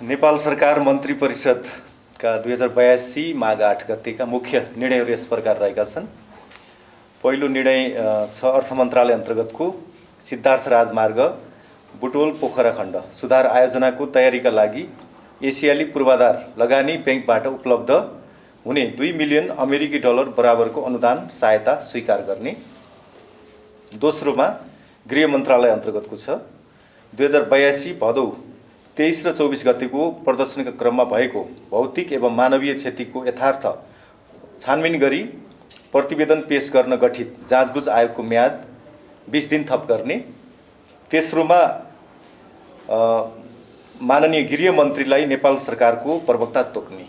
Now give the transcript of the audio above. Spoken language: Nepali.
नेपाल सरकार मन्त्री परिषदका 2082 माघ 8 गतेका मुख्य निर्णयहरू यस प्रकार रहेका छन्। पहिलो निर्णय छ अर्थ मन्त्रालय अन्तर्गतको सिद्धार्थ राजमार्ग बुटवल पोखरा खण्ड सुधार आयोजनाको तयारीका लागि एसियाली पूर्वाधार लगानी बैंकबाट उपलब्ध हुने 2 मिलियन अमेरिकी डलर बराबरको अनुदान सहायता स्वीकार गर्ने। दोस्रोमा गृह मन्त्रालय अन्तर्गतको छ 2082 भदौ 23 र 24 गतेको प्रदर्शनका क्रममा भएको भौतिक एवं मानवीय क्षतिको यथार्थ छानबिन गरी प्रतिवेदन पेश गर्न गठित जाँचबुझ आयोगको म्याद 20 दिन थप गर्ने। तेस्रोमा माननीय गृह मन्त्रीलाई नेपाल सरकारको प्रवक्ता तोक्ने।